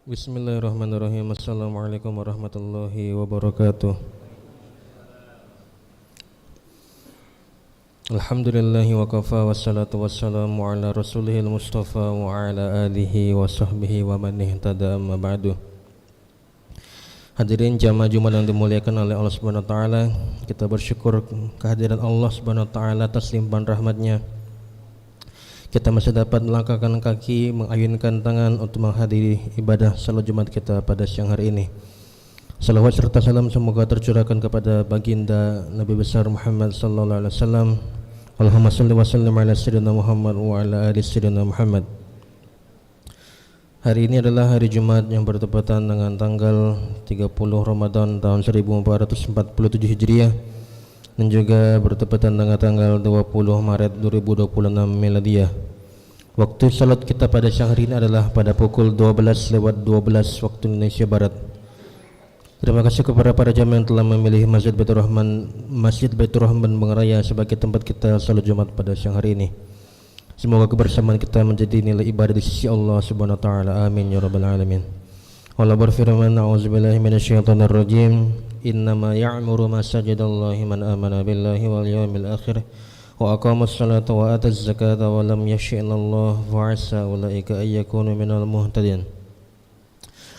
Bismillahirrahmanirrahim. Assalamualaikum warahmatullahi wabarakatuh. Alhamdulillahi wa kafa wassalatu wassalamu ala rasulihil mustafa wa ala alihi wa sahbihi wa man ihtada amma ba'du. Hadirin jamaah Jumat yang dimuliakan oleh Allah Subhanahu wa taala, kita bersyukur kehadiran Allah Subhanahu wa taala atas limpahan rahmatnya. Kita masih dapat melangkahkan kaki, mengayunkan tangan untuk menghadiri ibadah salat Jumat kita pada siang hari ini. Salawat serta salam semoga tercurahkan kepada baginda Nabi besar Muhammad sallallahu alaihi wasallam. Allahumma shalli wa sallim ala sayyidina Muhammad wa ala ali sayyidina Muhammad. Hari ini adalah hari Jumat yang bertepatan dengan tanggal 30 Ramadan tahun 1447 Hijriah dan juga bertepatan dengan tanggal 20 Maret 2026 Miladiyah. Waktu salat kita pada siang hari ini adalah pada pukul 12:12 waktu Indonesia Barat. Terima kasih kepada para jamaah yang telah memilih Masjid Baitur Rahman Bangaraya sebagai tempat kita salat Jumat pada siang hari ini. Semoga kebersamaan kita menjadi nilai ibadah di sisi Allah Subhanahu wa taala. Amin ya rabbal alamin. Allah berfirman, a'udzubillahi minasyaitonir rajim. Innama ya'muru masajidallahi man amana billahi wal yawmil akhir wa aqamas salata wa ataz zakata wa lam yashi'illallah wa asa ulaika ayyakunu minal muhtadin.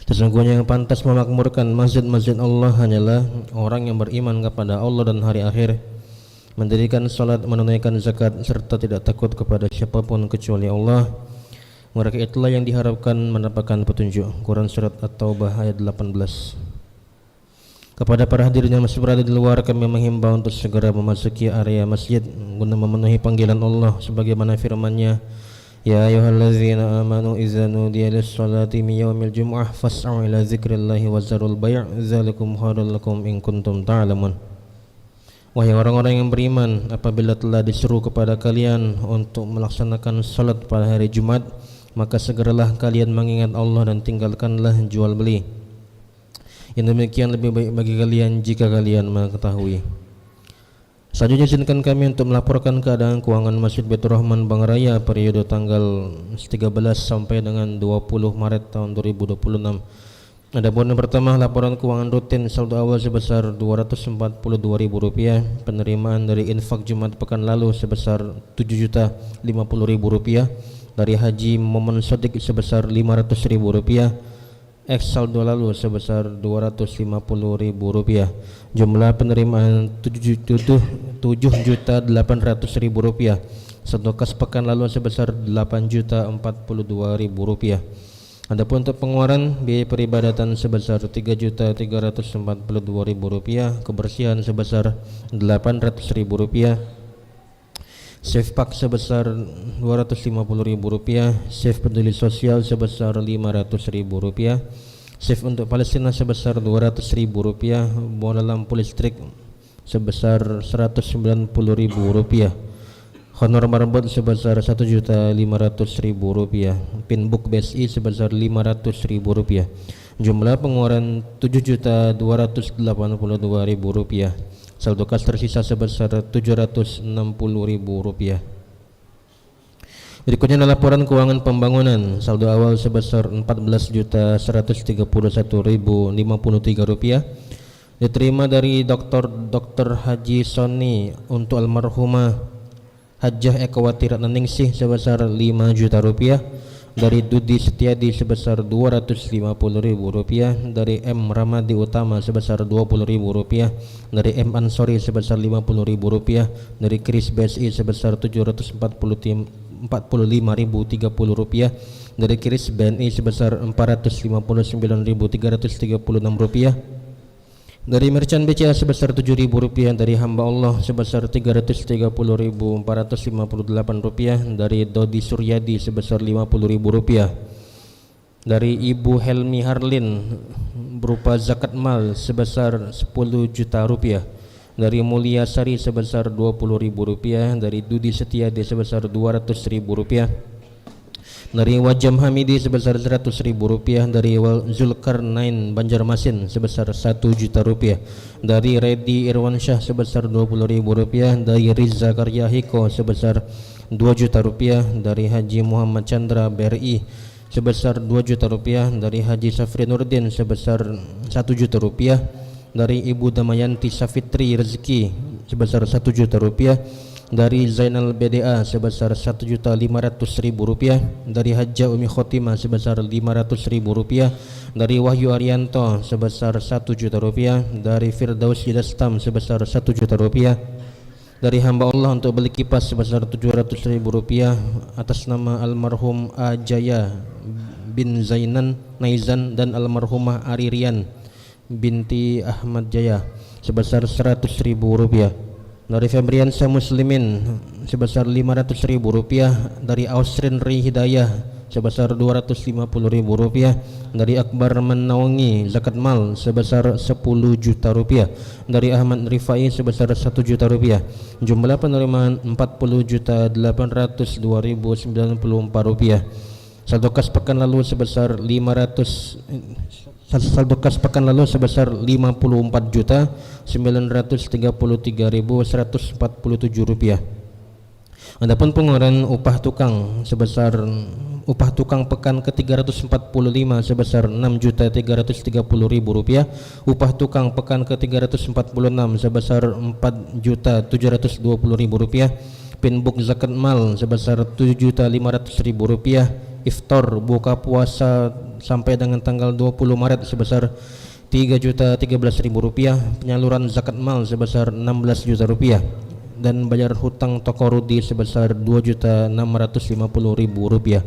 Sesungguhnya yang pantas memakmurkan masjid-masjid Allah hanyalah orang yang beriman kepada Allah dan hari akhir, mendirikan salat, menunaikan zakat serta tidak takut kepada siapapun kecuali Allah. Mereka itulah yang diharapkan mendapatkan petunjuk. Quran surat At-Taubah ayat 18. Kepada para hadirin yang masih berada di luar, kami menghimbau untuk segera memasuki area masjid guna memenuhi panggilan Allah sebagaimana firman-Nya, ya ayyuhallazina amanu idza nudiya lis-salati min yaumil jumu'ah fas'au ila dzikrillahi wa zarul bai' dzalikum khairul lakum in kuntum ta'lamun. Wahai orang-orang yang beriman, apabila telah disuruh kepada kalian untuk melaksanakan salat pada hari Jumat, maka segeralah kalian mengingat Allah dan tinggalkanlah jual beli. Yang demikian lebih baik bagi kalian jika kalian mengetahui. Selanjutnya izinkan kami untuk melaporkan keadaan keuangan Masjid Baitur Rahman Bangaraya periode tanggal 13 sampai dengan 20 Maret tahun 2026. Adapun yang pertama, laporan keuangan rutin saldo awal sebesar Rp242.000, penerimaan dari infak Jumat pekan lalu sebesar Rp7.050.000, dari haji momen sodik sebesar Rp500.000, saldo lalu sebesar Rp250.000, jumlah penerimaan Rp7.800.000, saldo kas pekan lalu sebesar Rp8.042.000. Adapun untuk pengeluaran biaya peribadatan sebesar Rp3.342.000, kebersihan sebesar Rp800.000, Safepak sebesar Rp250.000, Safe peduli sosial sebesar Rp500.000, Safe untuk Palestina sebesar Rp200.000, bola lampu listrik sebesar Rp190.000, honor marbot sebesar Rp1.500.000, pinbook BSI sebesar Rp500.000, jumlah pengeluaran Rp7.282.000, saldo kas tersisa sebesar Rp760.000. Berikutnya adalah laporan keuangan pembangunan. Saldo awal sebesar Rp14.131.053 diterima dari Dr. Haji Soni untuk almarhumah Hajjah Ekawati Ratnaningsih sebesar Rp5 juta, dari Dudi Setiadi sebesar Rp250.000, dari M. Ramadi Utama sebesar Rp20.000, dari M. Ansori sebesar Rp50.000, dari Kris BSI sebesar Rp745.030, dari Kris BNI sebesar Rp459.336, dari Merchant BCA sebesar Rp7.000, dari hamba Allah sebesar Rp330.458, dari Dodi Suryadi sebesar Rp50.000, dari Ibu Helmi Harlin berupa zakat mal sebesar Rp10 juta, dari Mulia Sari sebesar Rp20.000, dari Dudi Setiadi sebesar Rp200.000, dari Wajam Hamidi sebesar Rp100.000, dari Zulkarnain Banjarmasin sebesar Rp1 juta, dari Redi Irwansyah sebesar Rp20.000, dari Riza Karya Hiko sebesar Rp2 juta, dari Haji Muhammad Chandra BRI sebesar 2 juta rupiah, dari Haji Safri Nurdin sebesar 1 juta rupiah, dari Ibu Damayanti Safitri Rezeki sebesar 1 juta rupiah, dari Zainal BDA sebesar 1.500.000 rupiah, dari Hajjah Umi Khotimah sebesar 500.000 rupiah, dari Wahyu Arianto sebesar 1 juta rupiah, dari Firdaus Yidastam sebesar 1 juta rupiah, dari hamba Allah untuk beli kipas sebesar 700.000 rupiah atas nama almarhum Ajaya bin Zainan Naizan dan almarhumah Aririan binti Ahmad Jaya sebesar 100.000 rupiah, dari Febriansa Muslimin sebesar 500.000 rupiah, dari Ausrin Ri Hidayah sebesar 250.000 rupiah, dari Akbar Menawangi Zakat Mal sebesar 10 juta rupiah, dari Ahmad Rifai sebesar 1 juta rupiah. Jumlah penerimaan 40.802.094 rupiah. Saldo kas pekan lalu sebesar 54.933.147 rupiah. Adapun pengeluaran upah tukang pekan ke-345 sebesar 6.330.000 rupiah, upah tukang pekan ke-346 sebesar 4.720.000 rupiah, pinbuk zakat mal sebesar 7.500.000 rupiah, iftar buka puasa sampai dengan tanggal 20 Maret sebesar 3.013.000 rupiah, penyaluran zakat mal sebesar 16 juta rupiah, dan bayar hutang toko rudi sebesar 2.650.000 rupiah.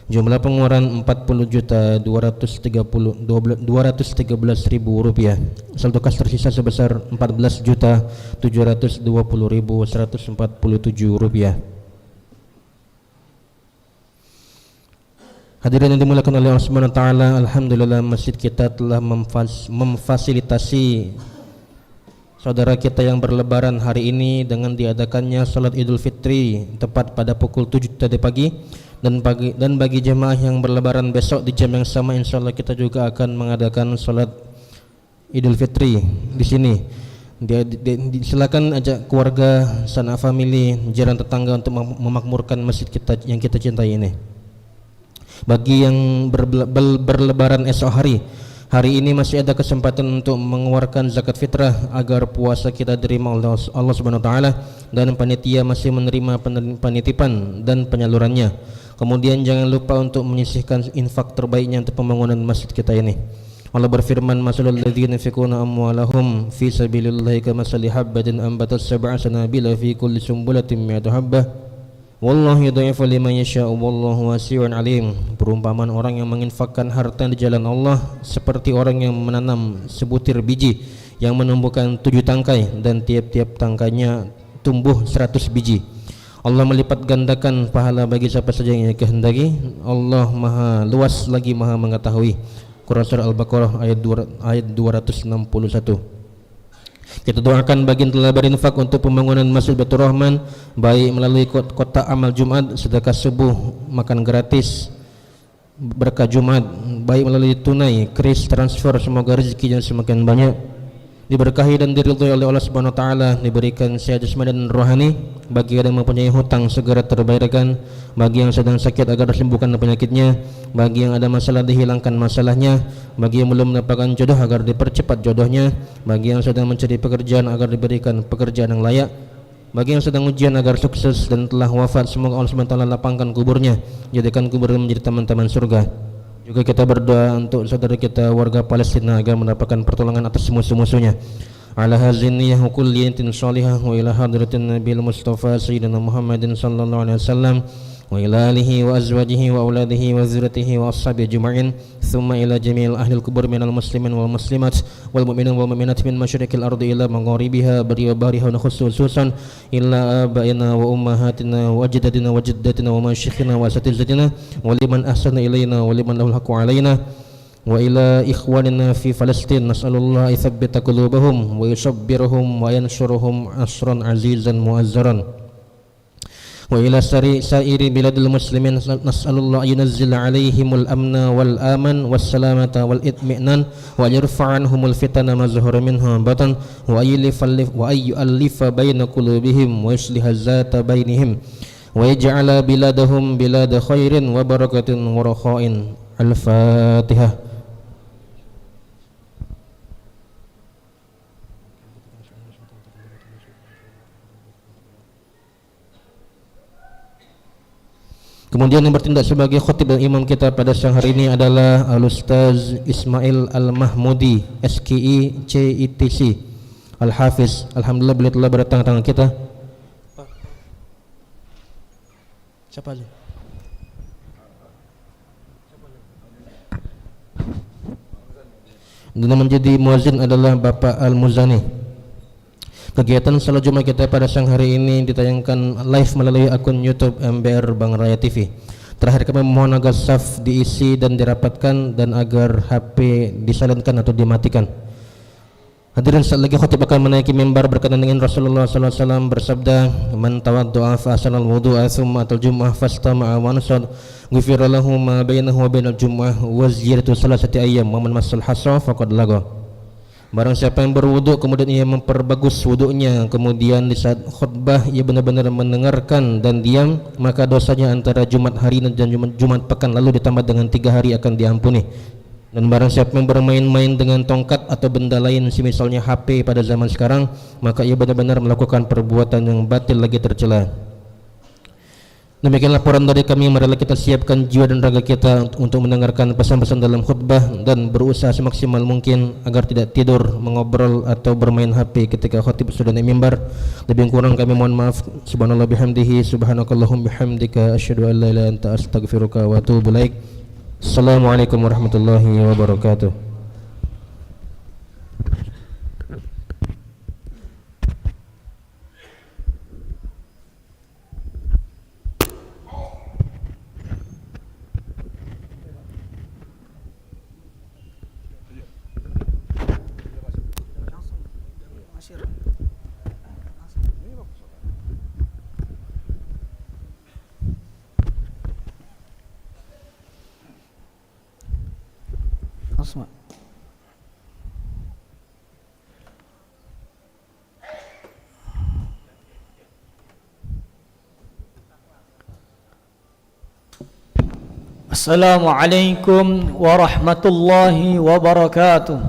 Jumlah pengeluaran 40.213.000 rupiah. Saldo kas tersisa sebesar 14.720.147 rupiah. Hadirin yang dimuliakan oleh Allah Subhanahu wa taala, alhamdulillah masjid kita telah memfasilitasi saudara kita yang berlebaran hari ini dengan diadakannya salat Idul Fitri tepat pada pukul 7 tadi pagi, dan bagi jemaah yang berlebaran besok di jam yang sama insyaallah kita juga akan mengadakan salat Idul Fitri di sini. Silakan ajak keluarga, sanak family, jiran tetangga untuk memakmurkan masjid kita yang kita cintai ini. Bagi yang berlebaran esok hari ini masih ada kesempatan untuk mengeluarkan zakat fitrah agar puasa kita diterima oleh Allah Subhanahu wa taala, dan panitia masih menerima penitipan dan penyalurannya. Kemudian jangan lupa untuk menyisihkan infak terbaiknya untuk pembangunan masjid kita ini. Allah berfirman, masalul ladzina yunfiquna amwalahum fi sabilillahi kamathali habbatin anbatat sab'a sanabila fi kulli sumbulatin mi'atu habbah wallahu yudha'ifu liman yasha'u wallahu wasi'un alim. Perumpamaan orang yang menginfakkan harta di jalan Allah seperti orang yang menanam sebutir biji yang menumbuhkan 7 tangkai, dan tiap-tiap tangkainya tumbuh 100 biji. Allah melipat gandakan pahala bagi siapa saja yang kehendaki. Allah maha luas lagi maha mengetahui. Quran Surah Al-Baqarah ayat 261. Kita doakan bagi yang telah berinfak untuk pembangunan Masjid Baitur Rahman, baik melalui kotak amal Jumat, sedekah subuh, makan gratis, berkah Jumat, baik melalui tunai, kris, transfer, semoga rezekinya semakin banyak, diberkahi dan diridhoi oleh Allah Subhanahu wa taala, diberikan sehat jasmani dan rohani. Bagi yang mempunyai hutang segera terbayarkan, bagi yang sedang sakit agar disembuhkan penyakitnya, bagi yang ada masalah dihilangkan masalahnya, bagi yang belum mendapatkan jodoh agar dipercepat jodohnya, bagi yang sedang mencari pekerjaan agar diberikan pekerjaan yang layak, bagi yang sedang ujian agar sukses dan telah wafat semoga Allah Subhanahu wa taala lapangkan kuburnya, jadikan kuburnya menjadi taman-taman surga. Juga kita berdoa untuk saudara kita warga Palestina agar mendapatkan pertolongan atas musuh-musuhnya. Ala haziniyah wa kulliyatin salihah wa ila hadratin Nabil Mustafa Sayyidina Muhammadin sallallahu alaihi wasallam wa ila alihi wa azwajihi wa auladihi wa zurriyyatihi wa ashabihi ajma'in, thumma ila jami'il ahli al-kubur minal muslimin wal muslimat wal mu'minin wal mu'minat min masyariqil ardi ila magharibiha bari wa bariha wa khususan illa abaina wa ummahatina wa ajdadina wa jaddatina wa masyikhina wa asatizatina wa liman ahsana ilaina wa liman lahul haqqu alaina wa ila ikhwanina fi Palestin, nas'alullah ithabbita qulubahum wa yusabbirhum wa yansuruhum asran azizan mu'azzaran. Wa ila sa'iri biladil muslimin, nas'alullah yunazzila alaihimul amna wal aman was salamata wal itmi'nan wa yarfa'anhumul fitana ma zahara minha batan wa ayyu'allifa baina qulubihim wa yusliha zata bainihim ويجعل بلادهم بلاد خير وبركة ورخاء. الفاتحة. Kemudian yang bertindak sebagai khatib dan imam kita pada siang hari ini adalah Al-Ustaz Ismail Al-Mahmudi SKI CITC Al-Hafiz. Alhamdulillah beliau telah berdatang ke tangan kita. Siapa aja? Dan menjadi muazzin adalah Bapak Al-Muzani. Kegiatan salat Jumat kita pada siang hari ini ditayangkan live melalui akun YouTube MBR Bang Raya TV. Terakhir kami mohon agar saf diisi dan dirapatkan dan agar HP disilentkan atau dimatikan. Hadirin, saat lagi khatib akan menaiki mimbar berkenaan dengan Rasulullah SAW bersabda, "Man tawaddu'a fa ahsanal wudu'a tsumma atal jum'ah fastama'a wa nasad ghufira lahu ma bainahu wa bainal jum'ah wa ziyadatu salasati ayyam wa man massal hasa faqad lagha." Barang siapa yang berwuduk kemudian ia memperbagus wuduknya, kemudian di saat khutbah ia benar-benar mendengarkan dan diam, maka dosanya antara Jumat hari dan Jumat pekan lalu ditambah dengan 3 hari akan diampuni. Dan barang siapa yang bermain-main dengan tongkat atau benda lain misalnya HP pada zaman sekarang, maka ia benar-benar melakukan perbuatan yang batil lagi tercela. Demikian laporan dari kami. Marilah kita siapkan jiwa dan raga kita untuk mendengarkan pesan-pesan dalam khutbah dan berusaha semaksimal mungkin agar tidak tidur, mengobrol atau bermain HP ketika khatib sudah naik mimbar. Lebih kurang kami mohon maaf. Subhanallah bihamdihi, subhanakallahum bihamdika, asyhadu an la ilaha illa anta astaghfiruka wa atubu ilaik. Assalamualaikum warahmatullahi wabarakatuh. Asma. Assalamualaikum warahmatullahi wabarakatuh.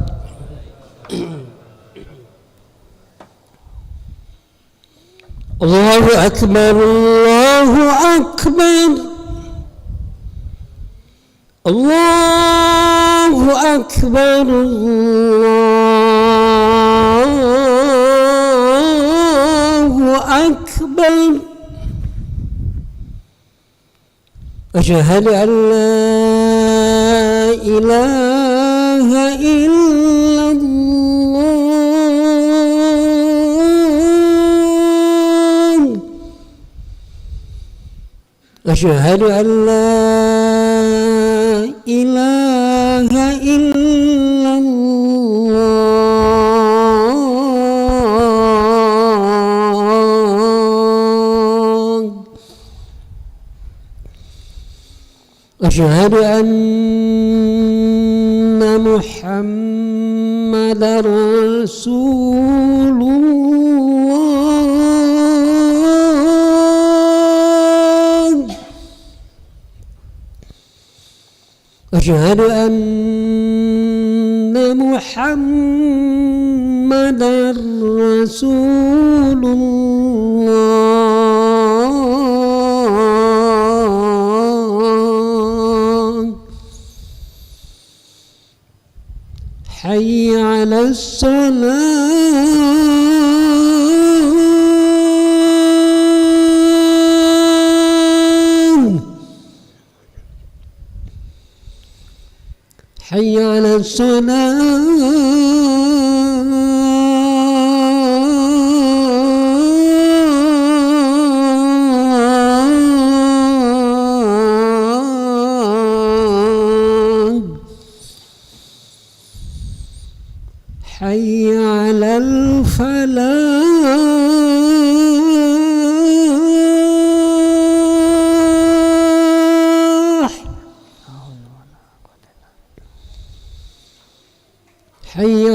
Allahu akbar, Allahu akbar, Allahu akbar, Allahu akbar. Asyhadu an la ilaha illallah. Asyhadu an la ilaha illallah. Asyhadu anna Muhammadar Rasulullah. Asyhadu anna Muhammadar Rasulullah. Hayya 'alas salam. Hayya 'alas salam. Hayya 'alal falah. Hayya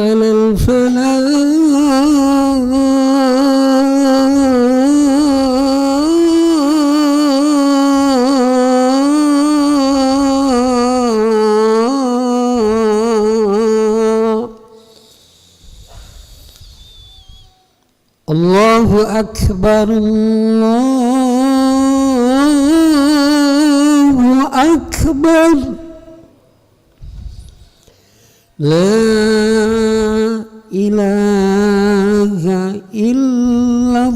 Allahu Akbar, Allahu Akbar. La ilaha illallah.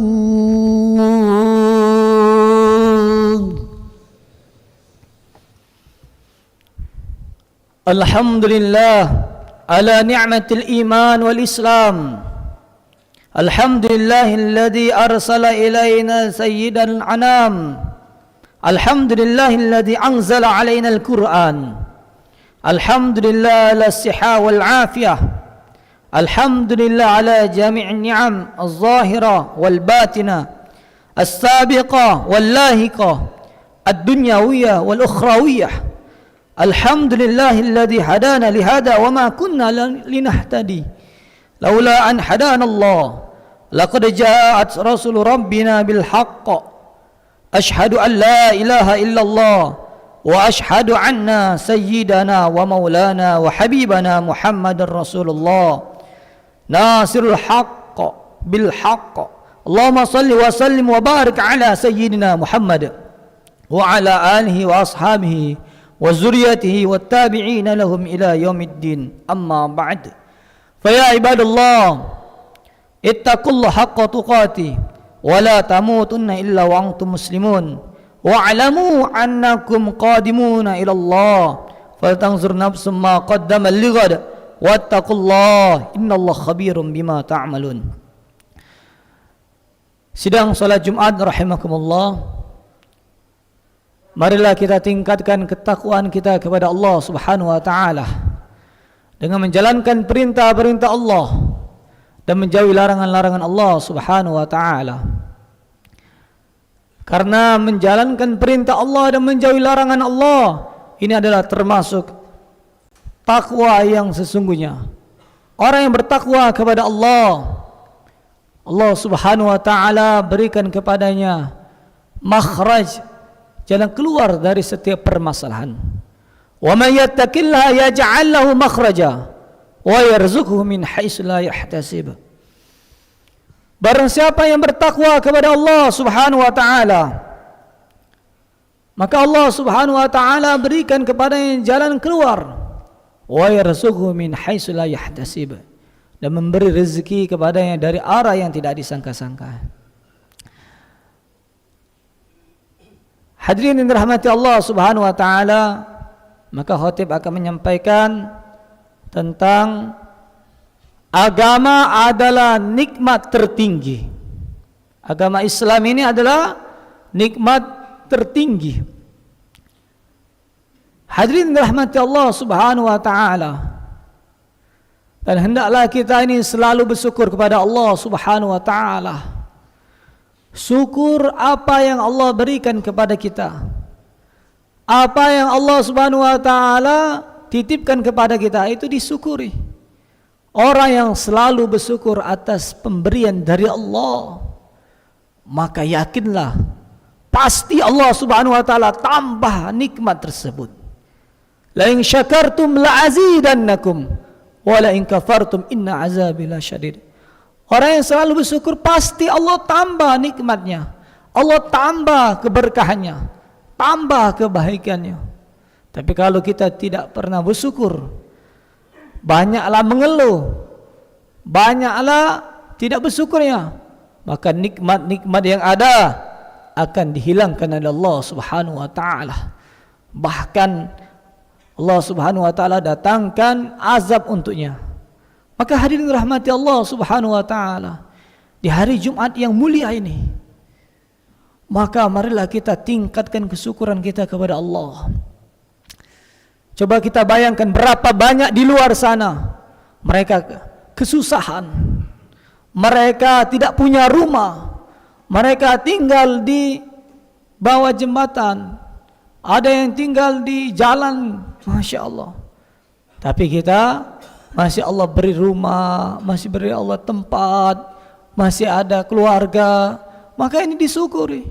Alhamdulillah ala ni'matil iman wal islam. Alhamdulillahilladzi arsala ilaina sayyidal anam. Alhamdulillahilladzi anzala alaina al-Qur'an. Alhamdulillah ala siha wal afiyah. Alhamdulillah ala jami'in ni'am az-zahira wal batina, as-sabiqah wal lahiqah, ad-dunyawiyah wal ukhrawiyah. Alhamdulillahilladzi hadana lihada wa ma kunna linahtadi laula an hadana Allah. Laqad ja'at rasul rabbina bil haqq. Ashhadu an la ilaha illallah wa ashhadu anna sayyidana wa maulana wa habibana Muhammadar Rasulullah nasirul haqq bil haqq. Allahumma salli wa sallim wa barik ala sayyidina Muhammad wa ala alihi wa ashabihi wa zuriyatihi wa tabi'ina lahum ila yaumiddin. Amma ba'd. Fa ya ibadallah, ittaqullaha haqqa tuqatih wa la tamutunna illa wa antum muslimun wa'lamu annakum qadimuna ila Allah faltanzur nafsum ma qaddamat lighad wattaqullaha innallaha khabirum bima ta'malun. Sidang salat Jumat rahimakumullah, marilah kita tingkatkan ketakwaan kita kepada Allah Subhanahu wa taala dengan menjalankan perintah-perintah Allah dan menjauhi larangan-larangan Allah Subhanahu wa taala. Karena menjalankan perintah Allah dan menjauhi larangan Allah ini adalah termasuk takwa yang sesungguhnya. Orang yang bertakwa kepada Allah, Allah Subhanahu wa taala berikan kepadanya makhraj, jalan keluar dari setiap permasalahan. Wa may yattaqillaha yaj'al lahu makhraja wa yarzuqhu min haitsu la yahtasib. Barang siapa yang bertakwa kepada Allah Subhanahu wa taala, maka Allah Subhanahu wa taala berikan kepadanya jalan keluar. Wa yarzuqhu min haitsu la yahtasib, dan memberi rezeki kepadanya dari arah yang tidak disangka-sangka. Hadirin yang dirahmati Allah Subhanahu wa taala, maka khatib akan menyampaikan tentang agama adalah nikmat tertinggi. Agama Islam ini adalah nikmat tertinggi. Hadirin dirahmati Allah Subhanahu wa taala, dan hendaklah kita ini selalu bersyukur kepada Allah Subhanahu wa taala. Syukur apa yang Allah berikan kepada kita, apa yang Allah Subhanahu wa taala titipkan kepada kita, itu disyukuri. Orang yang selalu bersyukur atas pemberian dari Allah, maka yakinlah pasti Allah Subhanahu wa taala tambah nikmat tersebut. La in syakartum la azidannakum wa la in kafartum inna azabi lasyadid. Orang yang selalu bersyukur pasti Allah tambah nikmatnya, Allah tambah keberkahannya, tambah kebaikannya. Tapi kalau kita tidak pernah bersyukur, banyaklah mengeluh, banyaklah tidak bersyukurnya, maka nikmat-nikmat yang ada akan dihilangkan oleh Allah Subhanahu wa taala. Bahkan Allah Subhanahu wa taala datangkan azab untuknya. Maka hadirin rahmati Allah Subhanahu wa taala, di hari Jumat yang mulia ini, maka marilah kita tingkatkan kesyukuran kita kepada Allah. Coba kita bayangkan berapa banyak di luar sana mereka kesusahan, mereka tidak punya rumah, mereka tinggal di bawah jembatan, ada yang tinggal di jalan, Masya Allah. Tapi kita masih Allah beri rumah, masih beri Allah tempat, masih ada keluarga, maka ini disyukuri.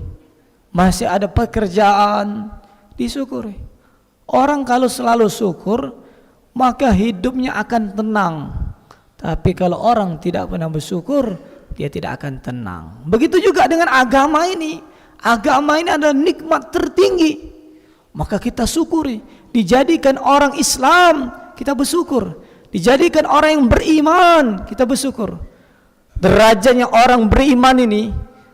Masih ada pekerjaan, disyukuri. Orang kalau selalu syukur, maka hidupnya akan tenang. Tapi kalau orang tidak pernah bersyukur, dia tidak akan tenang. Begitu juga dengan agama ini. Agama ini adalah nikmat tertinggi. Maka kita syukuri. Dijadikan orang Islam, kita bersyukur. Dijadikan orang yang beriman, kita bersyukur. Derajatnya orang beriman ini,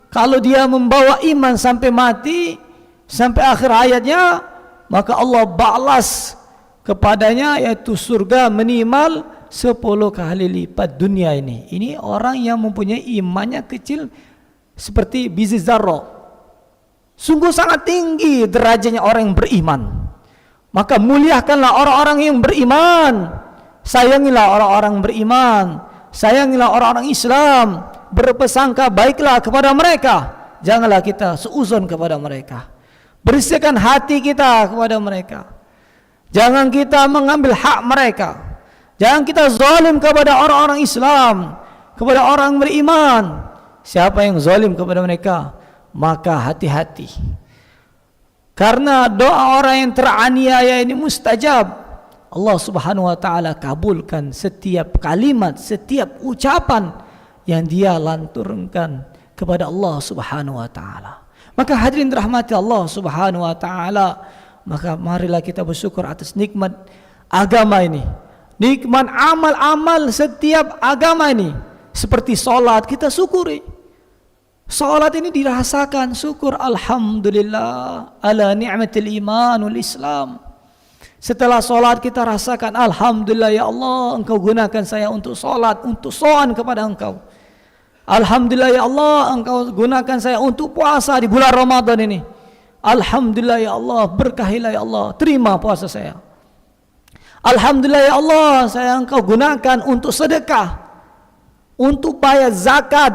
kalau dia membawa iman sampai mati, sampai akhir hayatnya, maka Allah balas kepadanya yaitu surga minimal 10 kali lipat dunia ini. Ini orang yang mempunyai imannya kecil seperti biji zarrah. Sungguh sangat tinggi derajatnya orang yang beriman. Maka muliakanlah orang-orang yang beriman. Sayangilah orang-orang beriman. Sayangilah orang-orang Islam. Berpersangka baiklah kepada mereka. Janganlah kita seuzon kepada mereka. Bersihkan hati kita kepada mereka. Jangan kita mengambil hak mereka. Jangan kita zalim kepada orang-orang Islam, kepada orang beriman. Siapa yang zalim kepada mereka, maka hati-hati. Karena doa orang yang teraniaya ini mustajab. Allah Subhanahu wa taala kabulkan setiap kalimat, setiap ucapan yang dia lanturkan kepada Allah Subhanahu wa taala. Maka hadirin rahmati Allah Subhanahu wa taala, maka marilah kita bersyukur atas nikmat agama ini. Nikmat amal-amal setiap agama ini. Seperti salat, kita syukuri. Salat ini dirasakan, syukur alhamdulillah ala ni'matil iman wal Islam. Setelah salat kita rasakan alhamdulillah ya Allah, engkau gunakan saya untuk salat, untuk soan kepada engkau. Alhamdulillah ya Allah, engkau gunakan saya untuk puasa di bulan Ramadan ini. Alhamdulillah ya Allah, berkahilah ya Allah, terima puasa saya. Alhamdulillah ya Allah, saya engkau gunakan untuk sedekah, untuk bayar zakat.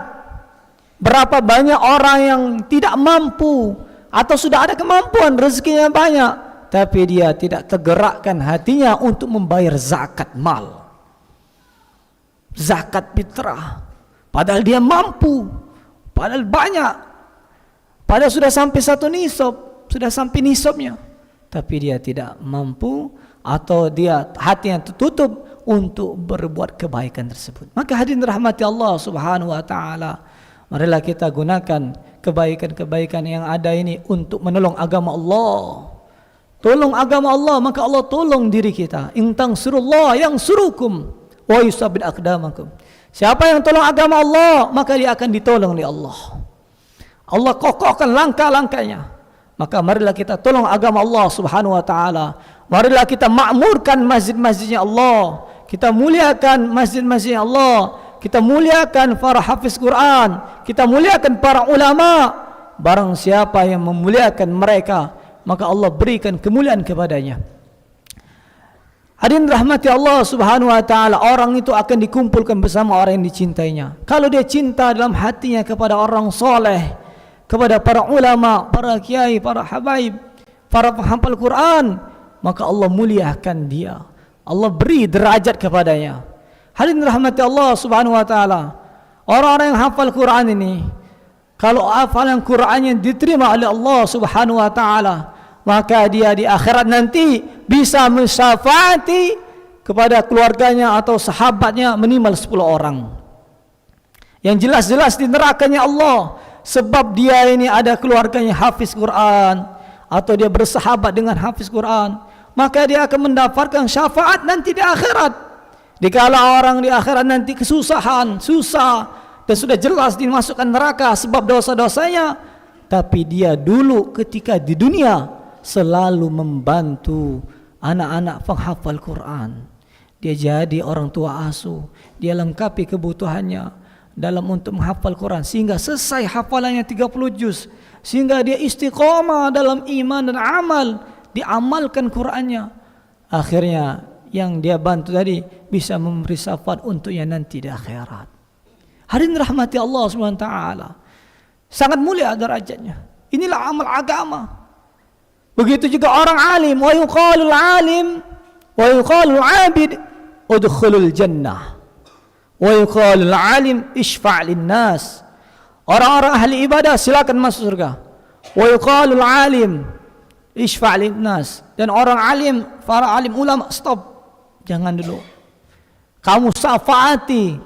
Berapa banyak orang yang tidak mampu atau sudah ada kemampuan, rezekinya banyak, tapi dia tidak tergerakkan hatinya untuk membayar zakat mal, zakat fitrah. Padahal dia mampu, padahal banyak, padahal sudah sampai 1 nisab, sudah sampai nisabnya, tapi dia tidak mampu atau dia hatinya tertutup untuk berbuat kebaikan tersebut. Maka hadirin rahmati Allah Subhanahu wa taala, marilah kita gunakan kebaikan-kebaikan yang ada ini untuk menolong agama Allah. Tolong agama Allah, maka Allah tolong diri kita. In tansurullah yansurukum wa yusabbit aqdamakum. Siapa yang tolong agama Allah, maka dia akan ditolong oleh Allah. Allah kokohkan langkah-langkahnya. Maka marilah kita tolong agama Allah Subhanahu wa taala. Marilah kita makmurkan masjid-masjidnya Allah. Kita muliakan masjid-masjidnya Allah. Kita muliakan para hafiz Quran. Kita muliakan para ulama. Barang siapa yang memuliakan mereka, maka Allah berikan kemuliaan kepadanya. Hadirin rahmati Allah Subhanahu wa taala, orang itu akan dikumpulkan bersama orang yang dicintainya. Kalau dia cinta dalam hatinya kepada orang soleh, kepada para ulama, para kiai, para habaib, para penghafal Quran, maka Allah muliakan dia. Allah beri derajat kepadanya. Hadirin rahmati Allah Subhanahu wa taala, orang-orang yang hafal Quran ini, kalau hafalan Qurannya diterima oleh Allah Subhanahu wa taala, maka dia di akhirat nanti bisa mensyafaati kepada keluarganya atau sahabatnya minimal 10 orang. Yang jelas-jelas di nerakanya Allah, sebab dia ini ada keluarganya hafiz Quran atau dia bersahabat dengan hafiz Quran, maka dia akan mendapatkan syafaat nanti di akhirat. Dikala orang di akhirat nanti kesusahan, susah, dan sudah jelas dimasukkan neraka sebab dosa-dosanya, tapi dia dulu ketika di dunia selalu membantu anak-anak penghafal Quran. Dia jadi orang tua asuh, dia lengkapi kebutuhannya dalam untuk menghafal Quran sehingga selesai hafalannya 30 juz, sehingga dia istiqomah dalam iman dan amal, diamalkan Qurannya. Akhirnya yang dia bantu tadi bisa memberi syafaat untuknya nanti di akhirat. Hadirin rahmati Allah Subhanahu wa taala, sangat mulia derajatnya. Inilah amal agama. Begitu juga orang alim, wa yuqalul alim wa yuqalul abid udkhulul jannah wa yuqalul alim isfa' linnas. Orang-orang ahli ibadah silakan masuk surga. Wa yuqalul alim isfa' linnas. Dan orang alim, para alim ulama, stop, jangan dulu. Kamu syafaati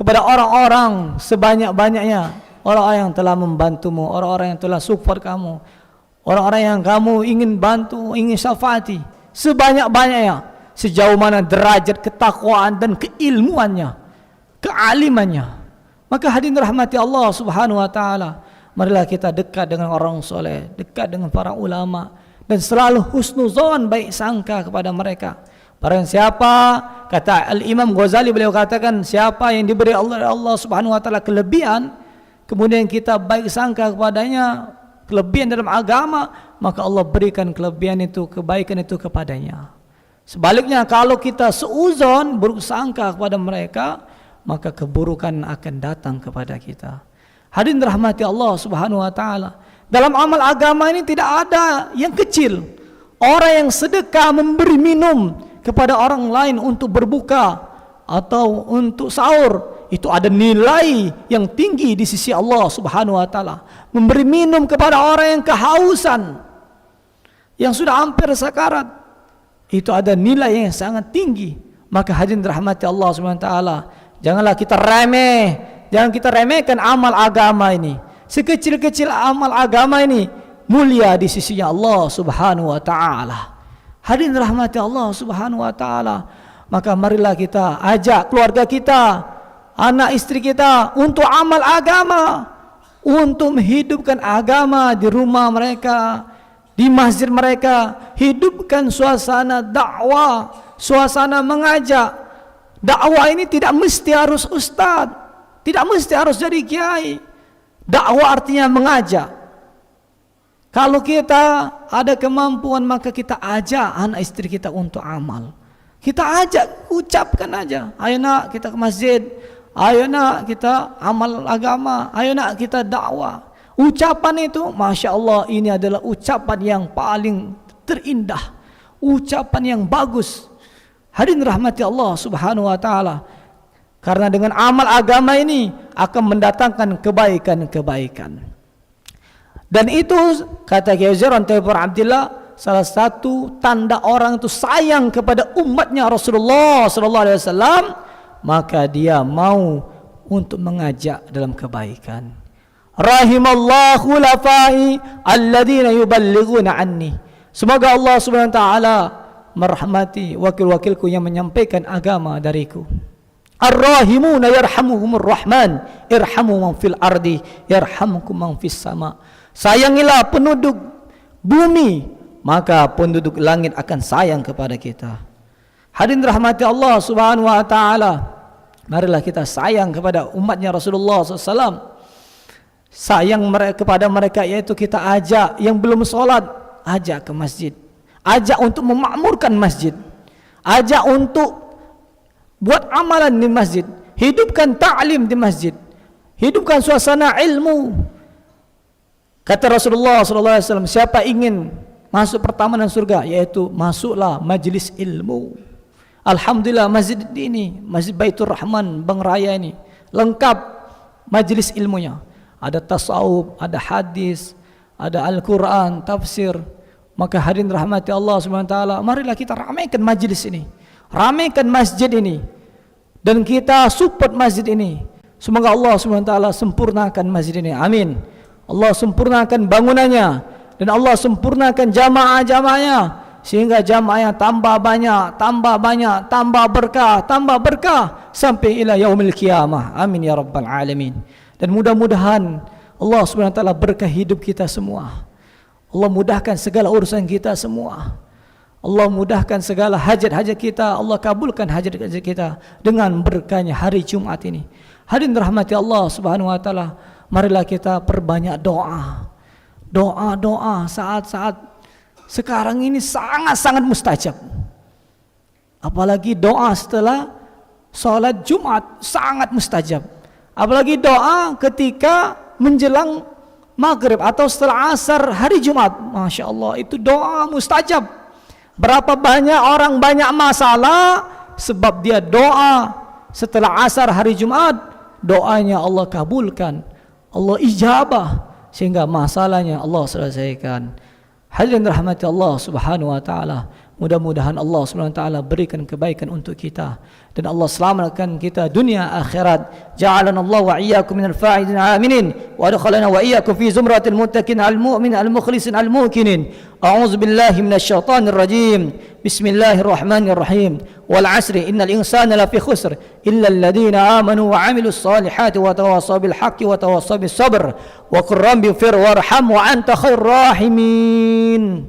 kepada orang-orang sebanyak-banyaknya, orang-orang yang telah membantumu, orang-orang yang telah support kamu, orang-orang yang kamu ingin bantu, ingin syafaati, sebanyak-banyaknya, sejauh mana derajat ketakwaan dan keilmuannya, kealimannya. Maka hadirin rahmati Allah Subhanahu wa taala, marilah kita dekat dengan orang soleh, dekat dengan para ulama, dan selalu husnuzon, baik sangka kepada mereka. Barang siapa, kata Al-Imam Ghazali, beliau katakan, siapa yang diberi Allah Subhanahu wa taala kelebihan, kemudian kita baik sangka kepadanya, kelebihan dalam agama, maka Allah berikan kelebihan itu, kebaikan itu kepadanya. Sebaliknya, kalau kita seuzon, buruk sangka kepada mereka, maka keburukan akan datang kepada kita. Hadirin rahmati Allah Subhanahu wa taala, dalam amal agama ini tidak ada yang kecil. Orang yang sedekah memberi minum kepada orang lain untuk berbuka atau untuk sahur, itu ada nilai yang tinggi di sisi Allah Subhanahu wa taala. Memberi minum kepada orang yang kehausan, yang sudah hampir sakarat, itu ada nilai yang sangat tinggi. Maka hadirin rahmati Allah Subhanahu wa taala, janganlah kita jangan kita remehkan amal agama ini. Sekecil-kecil amal agama ini mulia di sisinya Allah Subhanahu wa taala. Hadirin rahmati Allah Subhanahu wa taala, maka marilah kita ajak keluarga kita, anak istri kita untuk amal agama, untuk menghidupkan agama di rumah mereka, di masjid mereka. Hidupkan suasana dakwah, suasana mengajak. Dakwah ini tidak mesti harus ustaz, tidak mesti harus jadi kiai. Dakwah artinya mengajak. Kalau kita ada kemampuan, maka kita ajak anak istri kita untuk amal. Kita ajak, ucapkan aja, ayo nak kita ke masjid, ayo nak kita amal agama, ayo nak kita dakwah. Ucapan itu, Masya Allah, ini adalah ucapan yang paling terindah, ucapan yang bagus. Hadirin rahmati Allah Subhanahu wa taala, karena dengan amal agama ini akan mendatangkan kebaikan-kebaikan. Dan itu kata Kiai Zairon Taifur Abdillah, salah satu tanda orang itu sayang kepada umatnya Rasulullah sallallahu alaihi wasallam, maka dia mau untuk mengajak dalam kebaikan. Rahimallahu khulafai alladzina yuballighuna anni. Semoga Allah Subhanahu wa taala merahmati wakil-wakilku yang menyampaikan agama dariku. Ar-rahimuna yarhamuhumur rahman, irhamu man fil ardi yarhamukum man fis sama. Sayangilah penduduk bumi, maka penduduk langit akan sayang kepada kita. Hadirin rahmati Allah Subhanahu wa taala, marilah kita sayang kepada umatnya Rasulullah SAW. Sayang kepada mereka, yaitu kita ajak yang belum sholat, ajak ke masjid, ajak untuk memakmurkan masjid, ajak untuk buat amalan di masjid, hidupkan ta'lim di masjid, hidupkan suasana ilmu. Kata Rasulullah SAW, siapa ingin masuk pertama dalam surga, yaitu masuklah majlis ilmu. Alhamdulillah, masjid ini, Masjid Baitur Rahman Bang Raya ini lengkap majlis ilmunya. Ada tasawuf, ada hadis, ada Al-Quran, tafsir. Maka hadirin rahmati Allah Subhanahu wa taala, marilah kita ramaikan majlis ini, ramaikan masjid ini, dan kita support masjid ini. Semoga Allah Subhanahu wa taala sempurnakan masjid ini. Amin. Allah sempurnakan bangunannya, dan Allah sempurnakan jamaah-jamaahnya, sehingga jamaahnya tambah banyak, tambah banyak, tambah berkah sampai ila yaumil qiyamah. Amin ya rabbal alamin. Dan mudah-mudahan Allah Subhanahu wa taala berkah hidup kita semua. Allah mudahkan segala urusan kita semua. Allah mudahkan segala hajat-hajat kita. Allah kabulkan hajat-hajat kita dengan berkahnya hari Jumat ini. Hadirin rahmati Allah Subhanahu wa taala, marilah kita perbanyak doa. Doa-doa saat-saat sekarang ini sangat-sangat mustajab. Apalagi doa setelah salat Jumat sangat mustajab. Apalagi doa ketika menjelang maghrib atau setelah asar hari Jumat, Masya Allah, itu doa mustajab. Berapa banyak orang banyak masalah sebab dia doa setelah asar hari Jumat, doanya Allah kabulkan, Allah ijabah, sehingga masalahnya Allah selesaikan. Hadirin rahmati Allah Subhanahu wa taala, Mudah-mudahan Allah Subhanahu wa taala berikan kebaikan untuk kita dan Allah selamatkan kita dunia akhirat. Ja'alana Allah wa iyyakum minal faizin aminin wa adkhalana wa iyyakum fi zumratil muttaqin al-mu'min al-mukhlisin al-mukinin. A'udzu billahi minasyaitonir rajim. Bismillahirrahmanirrahim. Wal 'asri innal insana lafi khusr illa alladhina amanu wa 'amilus solihati wa tawassaw bil haqqi wa tawassaw bis sabr wa qur rabbi fir warham wa anta khairur rahimin.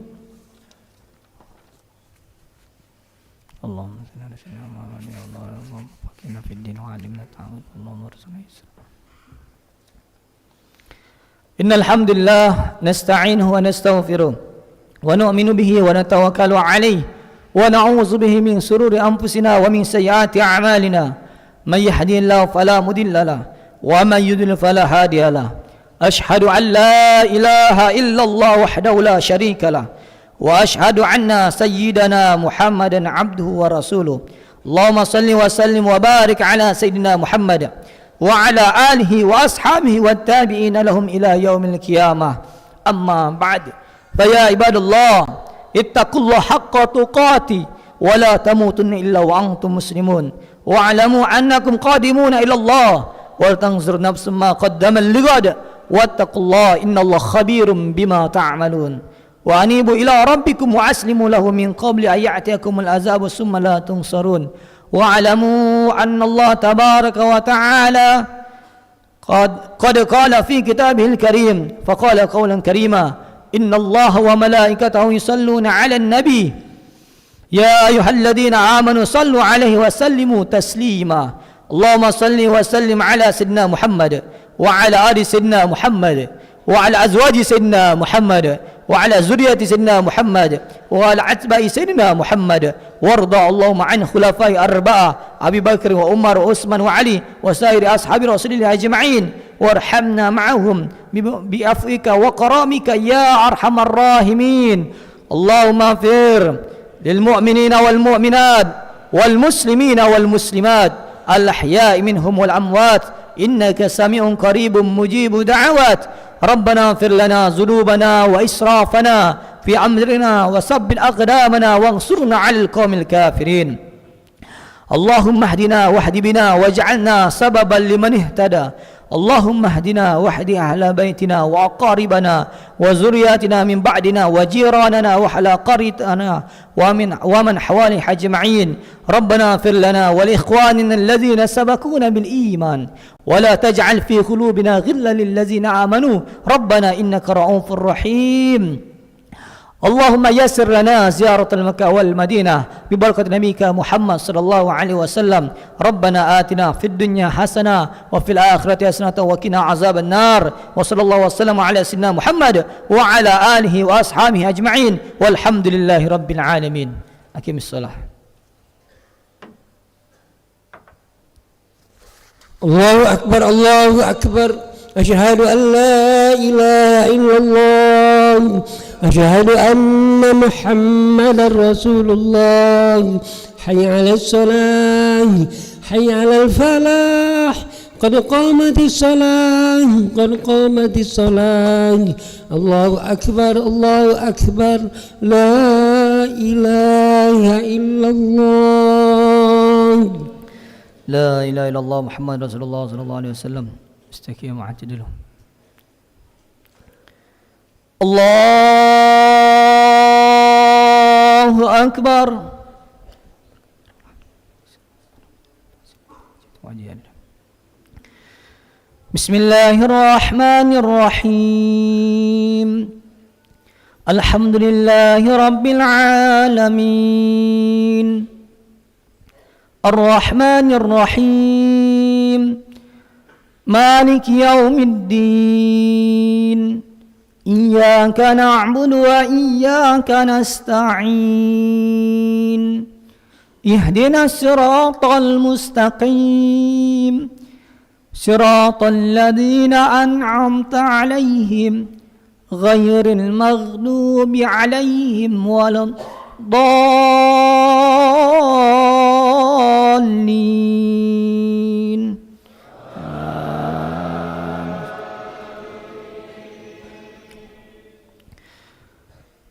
Allahumma salli ala sayyidina Muhammad ya Allah faqina fid din wa 'allimna ta'awud Allahumma arzuqna yusra. Innal hamdalillah nasta'inuhu wa nastaghfiruh wa nu'minu bihi wa natawakkalu 'alayhi wa na'udzu bihi min shururi anfusina wa min sayyiati a'malina may yahdihillahu fala mudilla lahu wa may yudlil fala hadiya lahu. Ashhadu an la ilaha illallah wahdahu la syarika lahu وأشهد أن سيدنا محمدا عبده ورسوله. اللهم صل وسلم وبارك على سيدنا محمد وعلى آله وأصحابه والتابعين لهم إلى يوم القيامة. أما بعد فيا عباد الله اتقوا الله حق تقاته ولا تموتن إلا وأنتم مسلمون واعلموا أنكم قادمون إلى الله ولتنظر نفس ما قدمت لغد واتقوا الله إن الله خبير بما تعملون. وأنيبوا إلى ربكم وأسلموا له من قبل أن يأتيكم العذاب ثم لا تنصرون. واعلموا أن الله تبارك وتعالى قد قال في كتابه الكريم فقال قولا كريما إن الله وملائكته يصلون على النبي يا أيها الذين آمنوا صلوا عليه وسلموا تسليما. اللهم صل وسلم على سيدنا محمد وعلى آل سيدنا محمد وعلى أزواج سيدنا محمد وعلى ذرية سيدنا محمد وعلى أتباع سيدنا محمد وارض اللهم عن خلفاء أربعة أبي بكر وعمر وعثمان وعلي وسائر أصحاب رسول الله أجمعين وارحمنا معهم بعفوك وكرمك يا أرحم الراحمين. اللهم اغفر للمؤمنين والمؤمنات والمسلمين والمسلمات الأحياء منهم والأموات إنك سميع قريب مجيب دعوات. ربنا اغفر لنا ذنوبنا وإسرافنا في أمرنا وثبت أقدامنا وانصرنا على القوم الكافرين. اللهم اهدنا واهد بنا واجعلنا سببا لمن اهتدى. اللهم اهدنا واهد أهل بيتنا وأقاربنا وذرياتنا من بعدنا وجيراننا وأهل قريتنا ومن حوالي أجمعين. ربنا اغفر لنا ولإخواننا الذين سبقونا بالإيمان ولا تجعل في قلوبنا غلا للذين آمنوا ربنا إنك رؤوف رحيم. اللهم يسر لنا زيارة المكة والمدينة ببركة نبيك محمد صلى الله عليه وسلم. ربنا آتنا في الدنيا حسنة وفي الآخرة حسنة وقنا عذاب النار. وصلى الله وسلم على سيدنا محمد وعلى آله وأصحابه أجمعين والحمد لله رب العالمين. أقم الصلاة. الله أكبر الله أكبر. أشهد أن لا إله إلا الله أشهد أن محمدا رسول الله. حي على الصلاة حي على الفلاح قد قامت الصلاة قد قامت الصلاة. الله أكبر الله أكبر. لا إله إلا الله. لا إله إلا الله محمد رسول الله صلى الله عليه وسلم. استقيموا واعتدلوا. الله أكبر. بسم الله الرحمن الرحيم. الحمد لله رب العالمين الرحمن الرحيم مالك يوم الدين إياك نعبد وإياك نستعين اهدنا الصراط المستقيم صراط الذين أنعمت عليهم غير المغضوب عليهم ولا الضالين.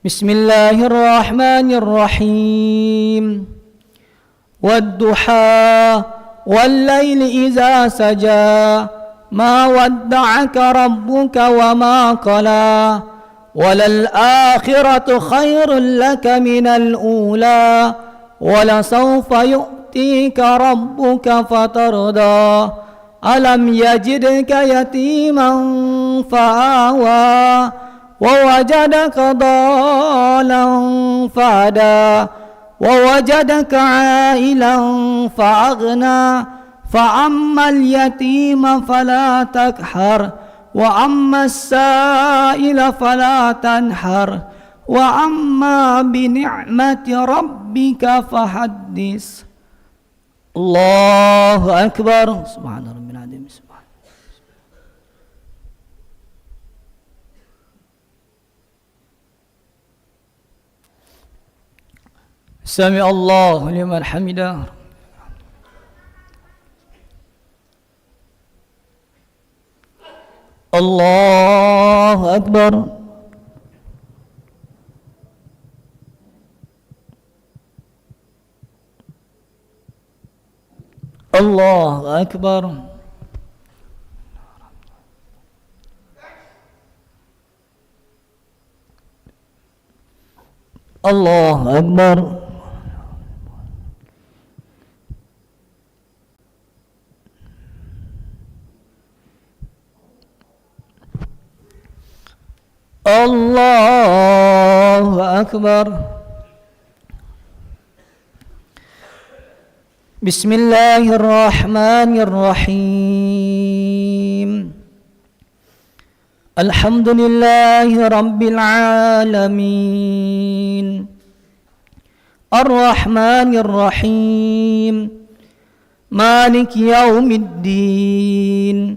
بسم الله الرحمن الرحيم والضحى والليل إذا سجى ما ودعك ربك وما قلى وللآخرة خير لك من الأولى ولسوف يؤتيك ربك فترضى ألم يجدك يتيما فآوى ووجدك ضالا فهدى ووجدك عائلا فأغنى فأما اليتيم فلا تقهر وأما السائل فلا تنهر وأما بنعمة ربك فحدث. الله أكبر. سبحان ربي العظيم. سبحان. سمع الله لمن حمده. الله أكبر. الله أكبر. الله أكبر. الله أكبر. بسم الله الرحمن الرحيم الحمد لله رب العالمين الرحمن الرحيم مالك يوم الدين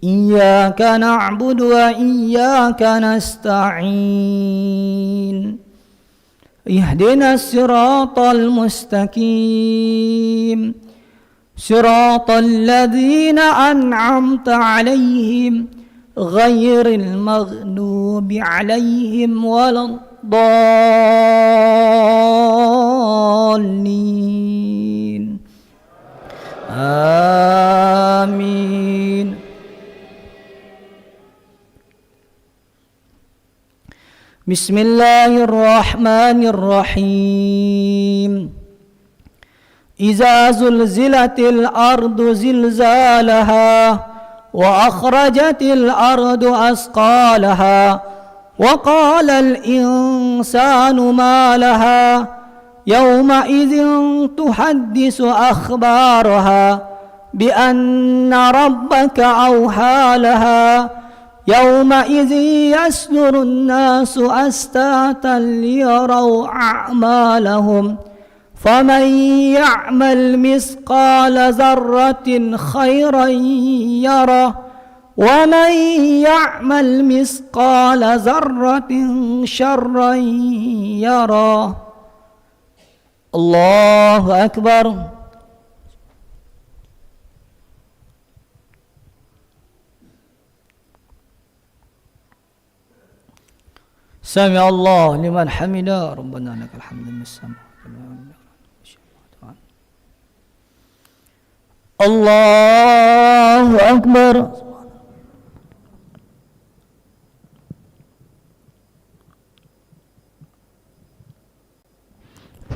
إياك نعبد وإياك نستعين اهدنا الصراط المستقيم صراط الذين أنعمت عليهم غير المغضوب عليهم ولا الضالين آمين. بسم الله الرحمن الرحيم إذا زلزلت الأرض زلزالها وأخرجت الأرض أثقالها وقال الإنسان ما لها يومئذ تحدث أخبارها بأن ربك أوحى لها يومئذ يصدر الناس أشتاتا ليروا أعمالهم فمن يعمل مثقال ذرة خيرا يره ومن يعمل مثقال ذرة شرا يره. الله أكبر. سمع الله لمن حمده ربنا لك الحمد من السماء. الله أكبر.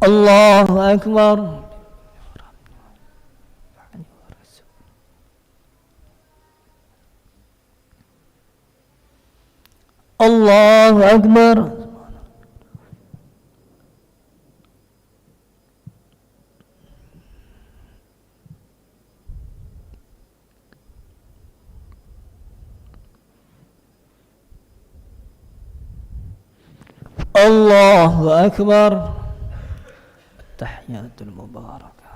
الله أكبر. الله أكبر. الله أكبر. التحيات المباركة.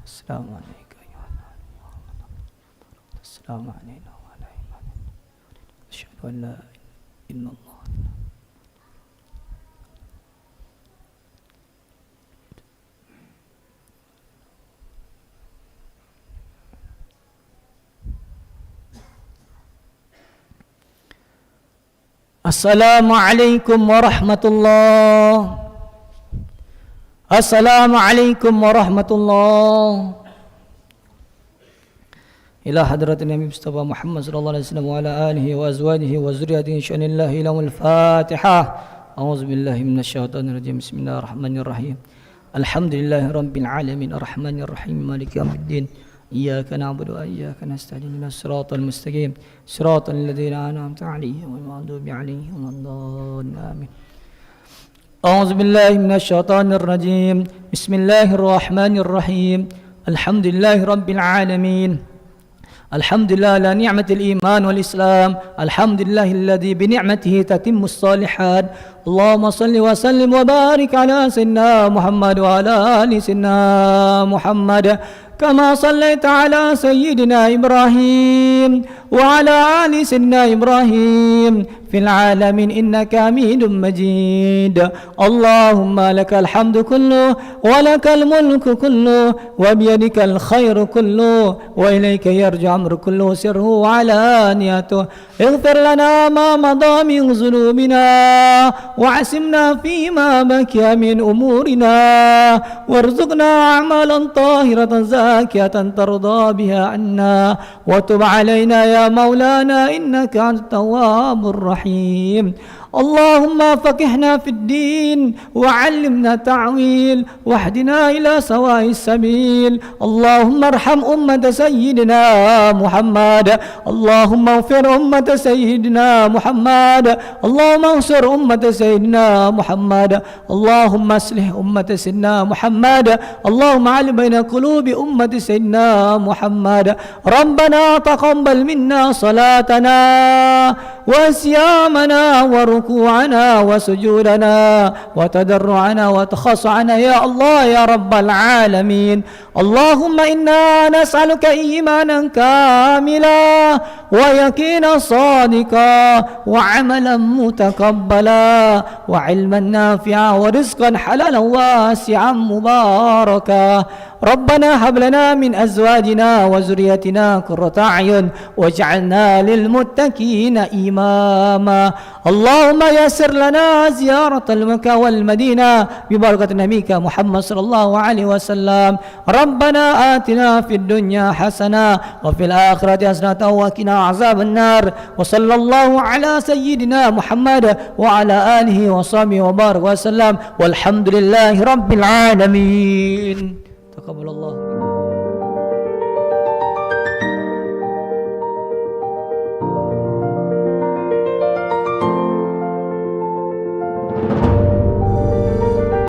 السلام عليك أيها النبي. السلام علينا وعلى عبادنا. أشهد أن لا إله إلا الله. Assalamualaikum warahmatullahi. Assalamualaikum warahmatullahi. إلى حضرة النبي مصطفى محمد صلى الله عليه وسلم وعلى آله وأزواجه وذريته شأن الله لهم الفاتحة. أعوذ بالله من الشيطان الرجيم. بسم الله الرحمن الرحيم. الحمد لله رب العالمين الرحمن الرحيم مالك يوم الدين إياك نعبد وإياك نستعين اهدنا الصراط المستقيم صراط الذين أنعمت عليهم غير المغضوب عليهم ولا الضالين آمين. أعوذ بالله من الشيطان الرجيم. بسم الله الرحمن الرحيم. الحمد لله رب العالمين. الحمد لله على نعمة الإيمان والإسلام. الحمد لله الذي بنعمته تتم الصالحات. اللهم صل وسلم وبارك على سيدنا محمد وعلى آل سيدنا محمد كما صليت على سيدنا إبراهيم وعلى آل سيدنا إبراهيم في العالمين إنك حميد مجيد. اللهم لك الحمد كله ولك الملك كله وبيدك الخير كله وإليك يرجع أمر كله سره وعلانيته. اغفر لنا ما مضى من ذنوبنا وعصمنا فيما بكي من أمورنا وارزقنا أعمالا طاهرة زاكية ترضى بها عنا وتب علينا يا مولانا إنك أنت التواب الرحيم. اللهم فقهنا في الدين وعلمنا تعويل واهدنا إلى سواء السبيل. اللهم ارحم أمة سيدنا محمد. اللهم اغفر أمة سيدنا محمد. اللهم انصر أمة سيدنا محمد. اللهم اصلح أمة سيدنا محمد. اللهم علم بين قلوب أمة سيدنا محمد. ربنا تقبل منا صلاتنا وصيامنا وركوعنا وسجودنا وتضرعنا وتخشعنا يا الله يا رب العالمين. اللهم إنا نسألك إيمانا كاملا ويقينا صادقا وعملا متقبلا وعلما نافعا ورزقا حلالا واسعا مباركا. ربنا هب لنا من أزواجنا وذريتنا قرة أعين واجعلنا للمتقين إماما. اللهم يسر لنا زيارة المكة والمدينة ببركة نبيك محمد صلى الله عليه وسلم. ربنا آتنا في الدنيا حسنة وفي الآخرة حسنة وقنا عذاب النار. وصلى الله على سيدنا محمد وعلى آله وصحبه وبارك وسلم والحمد لله رب العالمين. تقبل الله.